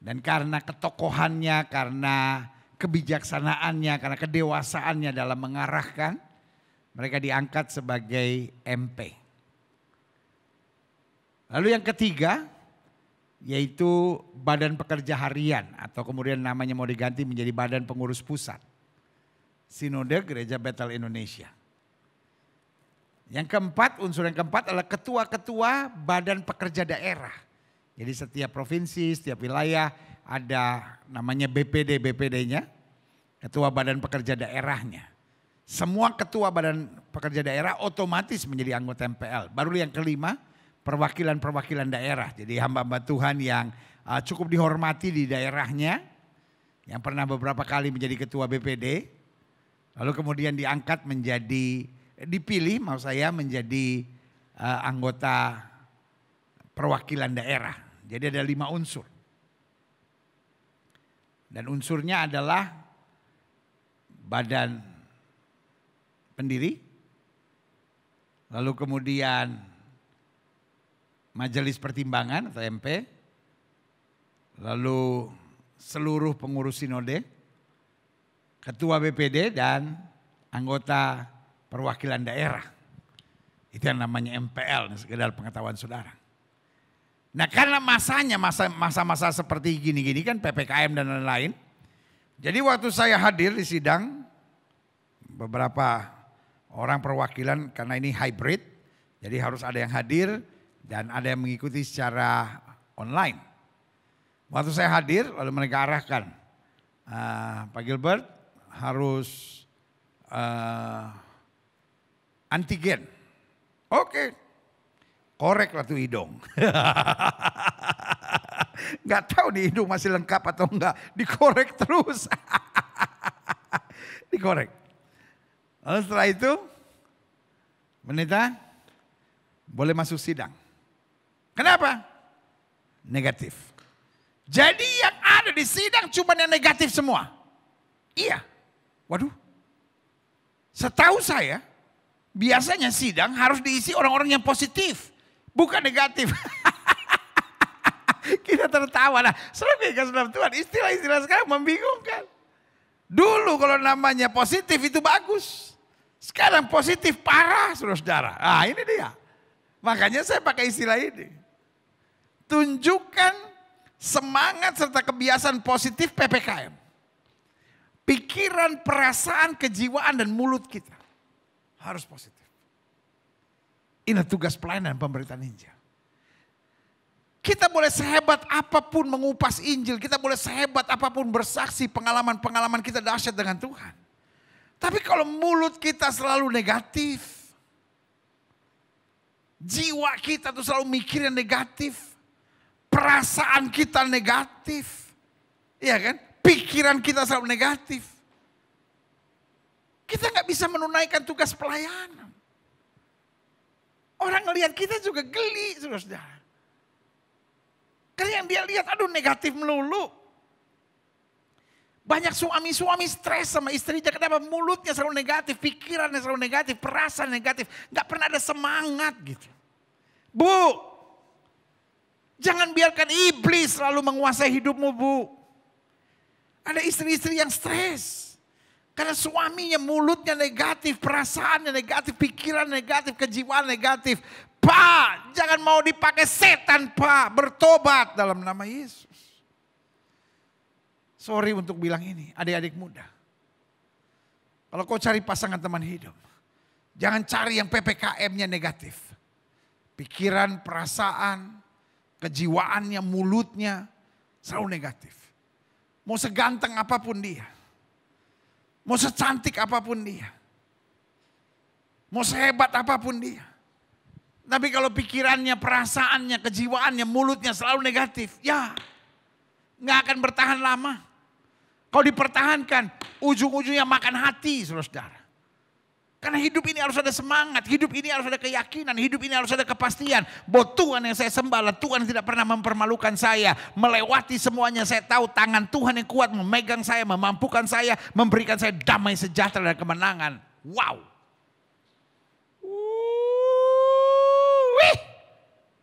Dan karena ketokohannya, karena kebijaksanaannya, karena kedewasaannya dalam mengarahkan, mereka diangkat sebagai MP. Lalu yang ketiga yaitu Badan Pekerja Harian atau kemudian namanya mau diganti menjadi Badan Pengurus Pusat. Sinode Gereja Bethel Indonesia. Yang keempat, unsur yang keempat adalah ketua-ketua Badan Pekerja Daerah. Jadi setiap provinsi, setiap wilayah ada namanya BPD, BPD-nya. Ketua Badan Pekerja Daerahnya. Semua ketua Badan Pekerja Daerah otomatis menjadi anggota MPL. Baru yang kelima, perwakilan-perwakilan daerah. Jadi hamba-hamba Tuhan yang cukup dihormati di daerahnya. Yang pernah beberapa kali menjadi ketua BPD. Lalu kemudian diangkat menjadi, dipilih maksud saya menjadi anggota perwakilan daerah. Jadi ada 5 unsur. Dan unsurnya adalah badan pendiri. Lalu kemudian Majelis Pertimbangan atau MP, lalu seluruh pengurus sinode, ketua BPD dan anggota perwakilan daerah. Itu yang namanya MPL, sekedar pengetahuan saudara. Nah karena masanya masa-masa seperti gini-gini kan PPKM dan lain-lain. Jadi waktu saya hadir di sidang, beberapa orang perwakilan karena ini hybrid, jadi harus ada yang hadir dan ada yang mengikuti secara online. Waktu saya hadir lalu mereka arahkan, Pak Gilbert harus antigen. Oke, korek lah tuh hidung. Gak tahu nih hidung masih lengkap atau enggak, dikorek terus. Dikorek. Lalu setelah itu, pendeta boleh masuk sidang. Kenapa? negatif. Jadi yang ada di sidang cuma yang negatif semua. Iya. Waduh. Setahu saya, biasanya sidang harus diisi orang-orang yang positif. Bukan negatif. Kita tertawa. Nah, saudara Tuhan, istilah-istilah sekarang membingungkan. Dulu kalau namanya positif itu bagus. Sekarang positif parah, saudara-saudara. Ah, ini dia. Makanya saya pakai istilah ini. Tunjukkan semangat serta kebiasaan positif PPKM. Pikiran, perasaan, kejiwaan, dan mulut kita harus positif. Ini tugas pelayanan pemberitaan Injil. Kita boleh sehebat apapun mengupas Injil, kita boleh sehebat apapun bersaksi pengalaman-pengalaman kita dahsyat dengan Tuhan. Tapi kalau mulut kita selalu negatif, jiwa kita tuh selalu mikir yang negatif, perasaan kita negatif, iya kan? Pikiran kita selalu negatif. Kita nggak bisa menunaikan tugas pelayanan. Orang ngelihat kita juga geli, saudara-saudara. Karena yang dia lihat, aduh negatif melulu. Banyak suami-suami stres sama istrinya, kenapa mulutnya selalu negatif, pikirannya selalu negatif, perasaan negatif. Gak pernah ada semangat gitu. Bu, jangan biarkan iblis selalu menguasai hidupmu, Bu. Ada istri-istri yang stres. Karena suaminya mulutnya negatif, perasaannya negatif, pikiran negatif, kejiwaan negatif. Pak, jangan mau dipakai setan, Pak. Bertobat dalam nama Yesus. Sorry untuk bilang ini, adik-adik muda. Kalau kau cari pasangan teman hidup, jangan cari yang PPKM-nya negatif. Pikiran, perasaan, kejiwaannya, mulutnya selalu negatif. Mau seganteng apapun dia. Mau secantik apapun dia. Mau sehebat apapun dia. Tapi kalau pikirannya, perasaannya, kejiwaannya, mulutnya selalu negatif. Ya, nggak akan bertahan lama. Kalau dipertahankan, ujung-ujungnya makan hati, saudara-saudara. Karena hidup ini harus ada semangat, hidup ini harus ada keyakinan, hidup ini harus ada kepastian. Bahwa Tuhan yang saya sembah adalah Tuhan yang tidak pernah mempermalukan saya. Melewati semuanya, saya tahu tangan Tuhan yang kuat memegang saya, memampukan saya, memberikan saya damai sejahtera dan kemenangan. Wow.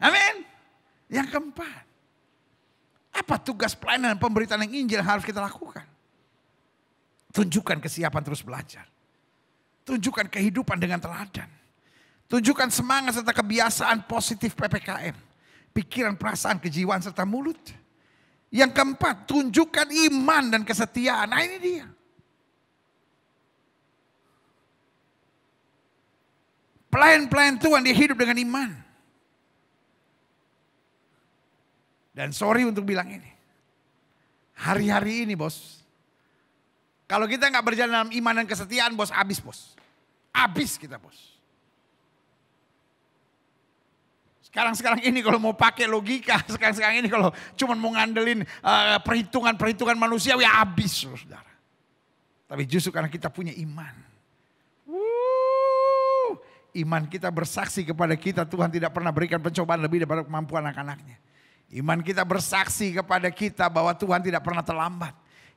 Amin. Yang keempat, apa tugas pelayanan pemberitaan yang Injil yang harus kita lakukan? Tunjukkan kesiapan terus belajar. Tunjukkan kehidupan dengan teladan. Tunjukkan semangat serta kebiasaan positif PPKM. Pikiran, perasaan, kejiwaan serta mulut. Yang keempat, tunjukkan iman dan kesetiaan. Nah ini dia. Pelayan-pelayan Tuhan dia hidup dengan iman. Dan sorry untuk bilang ini. Hari-hari ini bos. Kalau kita nggak berjalan dalam iman dan kesetiaan bos, habis bos. Habis kita bos. Sekarang ini kalau mau pakai logika, sekarang ini kalau cuma mau ngandelin perhitungan manusia, ya habis saudara. Tapi justru karena kita punya iman. Iman kita bersaksi kepada kita, Tuhan tidak pernah berikan pencobaan lebih daripada kemampuan anak-anaknya. Iman kita bersaksi kepada kita bahwa Tuhan tidak pernah terlambat.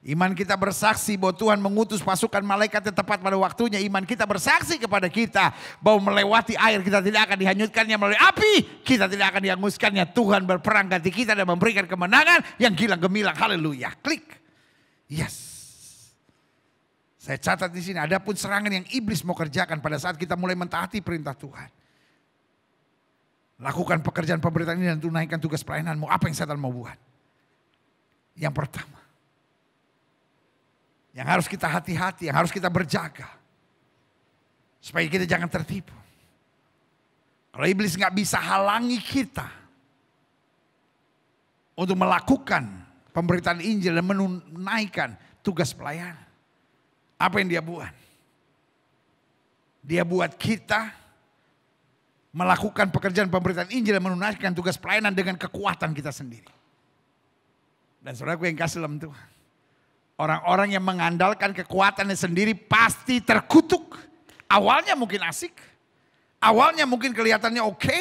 Iman kita bersaksi bahwa Tuhan mengutus pasukan malaikat yang tepat pada waktunya. Iman kita bersaksi kepada kita bahwa melewati air kita tidak akan dihanyutkannya, melalui api kita tidak akan dihanguskannya. Tuhan berperang ganti kita dan memberikan kemenangan yang gilang gemilang. Haleluya. Klik. Yes. Saya catat di sini, adapun serangan yang iblis mau kerjakan pada saat kita mulai mentaati perintah Tuhan. Lakukan pekerjaan pemberitaan ini dan tunaikan tugas pelayananmu. Apa yang setan mau buat? Yang pertama, yang harus kita hati-hati, yang harus kita berjaga. Supaya kita jangan tertipu. Kalau iblis gak bisa halangi kita untuk melakukan pemberitaan Injil dan menunaikan tugas pelayanan. Apa yang dia buat? Dia buat kita melakukan pekerjaan pemberitaan Injil dan menunaikan tugas pelayanan dengan kekuatan kita sendiri. Dan saudaraku yang kasih dalam Tuhan. Orang-orang yang mengandalkan kekuatannya sendiri pasti terkutuk. Awalnya mungkin asik. Awalnya mungkin kelihatannya oke.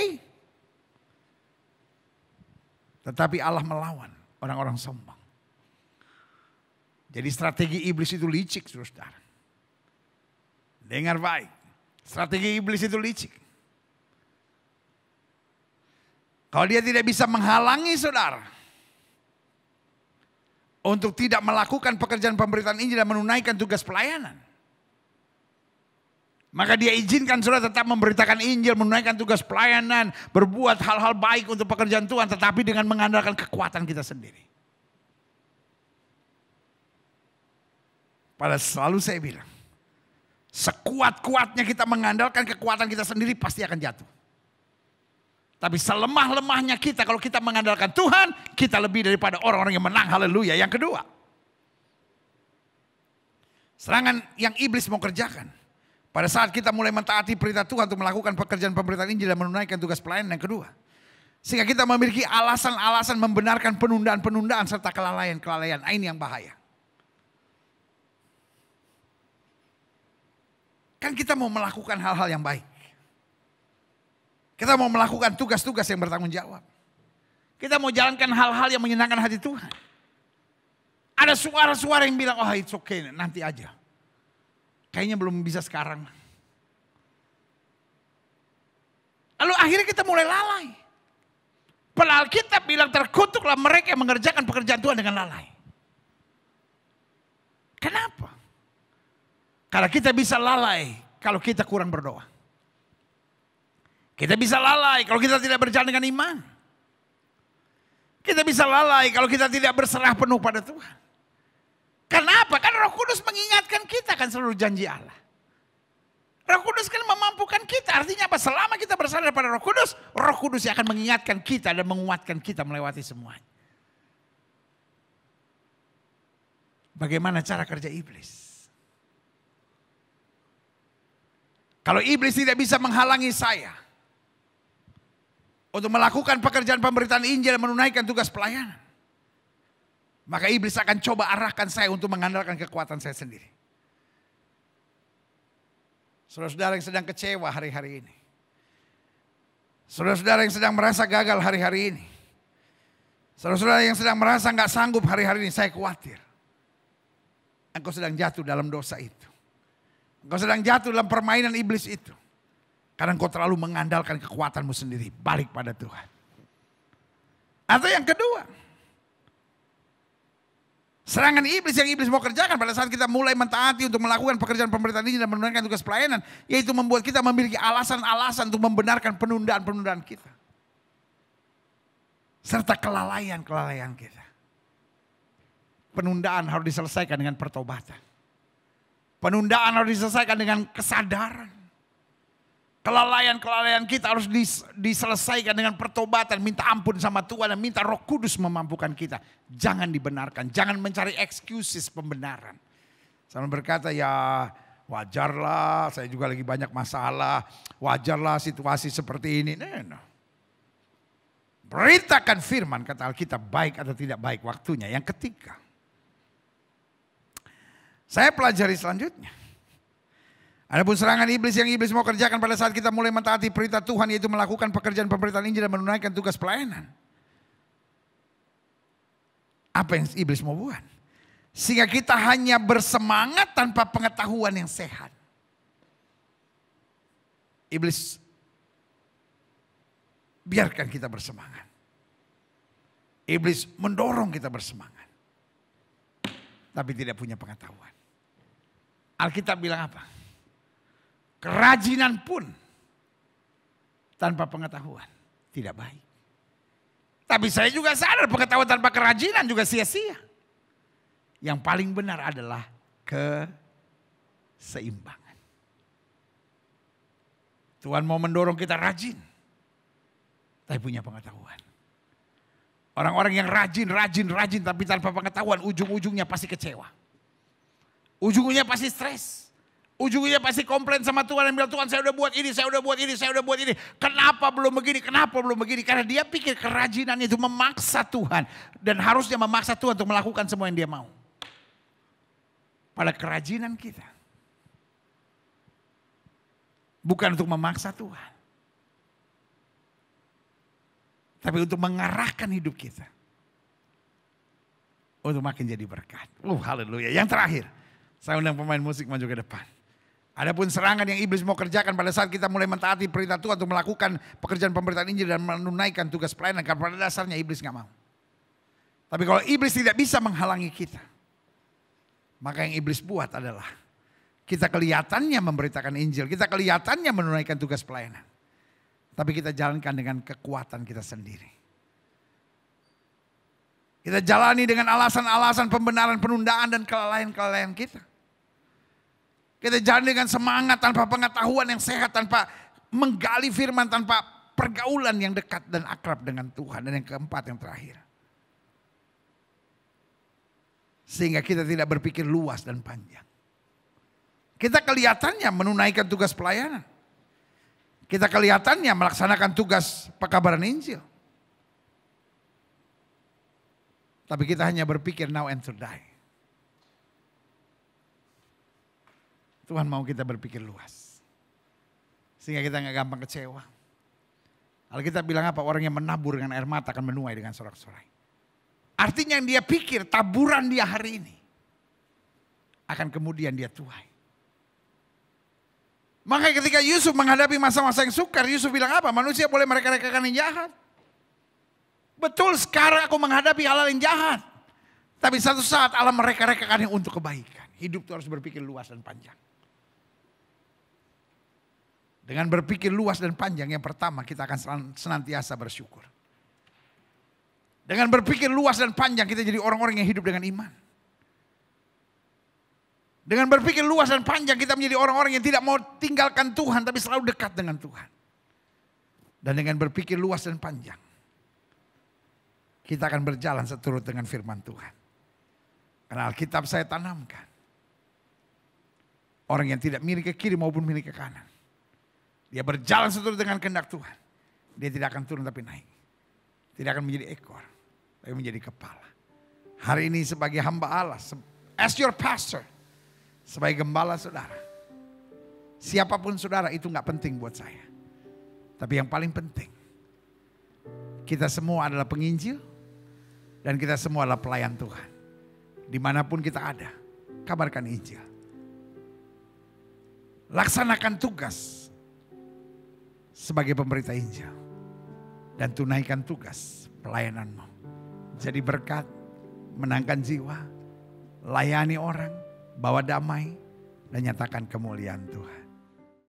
Tetapi Allah melawan orang-orang sombong. Jadi strategi iblis itu licik, saudara. Dengar baik. Strategi iblis itu licik. Kalau dia tidak bisa menghalangi saudara untuk tidak melakukan pekerjaan pemberitaan Injil dan menunaikan tugas pelayanan, maka dia izinkan saudara tetap memberitakan Injil, menunaikan tugas pelayanan, berbuat hal-hal baik untuk pekerjaan Tuhan, tetapi dengan mengandalkan kekuatan kita sendiri. Padahal selalu saya bilang, sekuat-kuatnya kita mengandalkan kekuatan kita sendiri pasti akan jatuh. Tapi selemah-lemahnya kita kalau kita mengandalkan Tuhan, kita lebih daripada orang-orang yang menang. Haleluya. Yang kedua, serangan yang iblis mau kerjakan pada saat kita mulai mentaati perintah Tuhan untuk melakukan pekerjaan pemberitaan Injil dan menunaikan tugas pelayanan. Yang kedua, sehingga kita memiliki alasan-alasan membenarkan penundaan-penundaan serta kelalaian-kelalaian. Ini yang bahaya. Kan kita mau melakukan hal-hal yang baik. Kita mau melakukan tugas-tugas yang bertanggung jawab. Kita mau jalankan hal-hal yang menyenangkan hati Tuhan. Ada suara-suara yang bilang, oh it's okay, nanti aja. Kayaknya belum bisa sekarang. Lalu akhirnya kita mulai lalai. Padahal kita bilang terkutuklah mereka yang mengerjakan pekerjaan Tuhan dengan lalai. Kenapa? Karena kita bisa lalai kalau kita kurang berdoa. Kita bisa lalai kalau kita tidak berjalan dengan iman. Kita bisa lalai kalau kita tidak berserah penuh pada Tuhan. Kenapa? Karena Roh Kudus mengingatkan kita kan seluruh janji Allah. Roh Kudus kan memampukan kita. Artinya apa? Selama kita bersandar pada Roh Kudus yang akan mengingatkan kita dan menguatkan kita melewati semuanya. Bagaimana cara kerja iblis? Kalau iblis tidak bisa menghalangi saya untuk melakukan pekerjaan pemberitaan Injil dan menunaikan tugas pelayanan, maka iblis akan coba arahkan saya untuk mengandalkan kekuatan saya sendiri. Saudara-saudara yang sedang kecewa hari-hari ini. Saudara-saudara yang sedang merasa gagal hari-hari ini. Saudara-saudara yang sedang merasa gak sanggup hari-hari ini, saya khawatir. Engkau sedang jatuh dalam dosa itu. Engkau sedang jatuh dalam permainan iblis itu. Karena engkau terlalu mengandalkan kekuatanmu sendiri. Balik pada Tuhan. Atau yang kedua, serangan iblis yang iblis mau kerjakan pada saat kita mulai mentaati untuk melakukan pekerjaan pemberitaan ini dan menunaikan tugas pelayanan. Yaitu membuat kita memiliki alasan-alasan untuk membenarkan penundaan-penundaan kita. Serta kelalaian-kelalaian kita. Penundaan harus diselesaikan dengan pertobatan. Penundaan harus diselesaikan dengan kesadaran. Kelalaian-kelalaian kita harus diselesaikan dengan pertobatan. Minta ampun sama Tuhan dan minta Roh Kudus memampukan kita. Jangan dibenarkan. Jangan mencari excuses pembenaran. Saya berkata ya wajarlah, saya juga lagi banyak masalah. Wajarlah situasi seperti ini. No. Beritakan firman kata Alkitab baik atau tidak baik waktunya. Yang ketiga. Saya pelajari selanjutnya. Adapun serangan iblis yang iblis mau kerjakan pada saat kita mulai mentaati perintah Tuhan, yaitu melakukan pekerjaan pemberitaan Injil dan menunaikan tugas pelayanan. Apa yang iblis mau buat? Sehingga kita hanya bersemangat tanpa pengetahuan yang sehat. Iblis biarkan kita bersemangat. Iblis mendorong kita bersemangat. Tapi tidak punya pengetahuan. Alkitab bilang apa? Kerajinan pun tanpa pengetahuan tidak baik. Tapi saya juga sadar pengetahuan tanpa kerajinan juga sia-sia. Yang paling benar adalah keseimbangan. Tuhan mau mendorong kita rajin. Tapi punya pengetahuan. Orang-orang yang rajin tapi tanpa pengetahuan ujung-ujungnya pasti kecewa. Ujungnya pasti stres. Ujungnya pasti komplain sama Tuhan dan bilang Tuhan saya udah buat ini, saya udah buat ini, saya udah buat ini. Kenapa belum begini, kenapa belum begini. Karena dia pikir kerajinan itu memaksa Tuhan. Dan harusnya memaksa Tuhan untuk melakukan semua yang dia mau. Pada kerajinan kita. Bukan untuk memaksa Tuhan. Tapi untuk mengarahkan hidup kita. Untuk makin jadi berkat. Haleluya. Yang terakhir, saya undang pemain musik maju ke depan. Adapun serangan yang iblis mau kerjakan pada saat kita mulai mentaati perintah Tuhan untuk melakukan pekerjaan pemberitaan Injil dan menunaikan tugas pelayanan. Karena pada dasarnya iblis gak mau. Tapi kalau iblis tidak bisa menghalangi kita, maka yang iblis buat adalah kita kelihatannya memberitakan Injil, kita kelihatannya menunaikan tugas pelayanan. Tapi kita jalankan dengan kekuatan kita sendiri. Kita jalani dengan alasan-alasan pembenaran, penundaan dan kelalaian-kelalaian kita. Kita jalan dengan semangat tanpa pengetahuan yang sehat, tanpa menggali firman, tanpa pergaulan yang dekat dan akrab dengan Tuhan. Dan yang keempat, yang terakhir. Sehingga kita tidak berpikir luas dan panjang. Kita kelihatannya menunaikan tugas pelayanan. Kita kelihatannya melaksanakan tugas pekabaran Injil. Tapi kita hanya berpikir now and to die. Tuhan mau kita berpikir luas. Sehingga kita gak gampang kecewa. Alkitab bilang apa? Orang yang menabur dengan air mata akan menuai dengan sorak-sorai. Artinya yang dia pikir taburan dia hari ini akan kemudian dia tuai. Makanya ketika Yusuf menghadapi masa-masa yang sukar, Yusuf bilang apa? Manusia boleh mereka-rekakan yang jahat. Betul, sekarang aku menghadapi hal-hal yang jahat. Tapi satu saat Allah mereka-rekakan yang untuk kebaikan. Hidup itu harus berpikir luas dan panjang. Dengan berpikir luas dan panjang, yang pertama kita akan senantiasa bersyukur. Dengan berpikir luas dan panjang kita jadi orang-orang yang hidup dengan iman. Dengan berpikir luas dan panjang kita menjadi orang-orang yang tidak mau tinggalkan Tuhan tapi selalu dekat dengan Tuhan. Dan dengan berpikir luas dan panjang kita akan berjalan seturut dengan firman Tuhan. Karena Alkitab saya tanamkan. Orang yang tidak miring ke kiri maupun miring ke kanan. Dia berjalan seturut dengan kehendak Tuhan. Dia tidak akan turun tapi naik. Tidak akan menjadi ekor, tapi menjadi kepala. Hari ini sebagai hamba Allah, as your pastor, sebagai gembala saudara. Siapapun saudara itu gak penting buat saya. Tapi yang paling penting, kita semua adalah penginjil dan kita semua adalah pelayan Tuhan. Dimanapun kita ada, kabarkan Injil. Laksanakan tugas sebagai pemberita Injil. Dan tunaikan tugas pelayananmu. Jadi berkat, menangkan jiwa, layani orang, bawa damai, dan nyatakan kemuliaan Tuhan.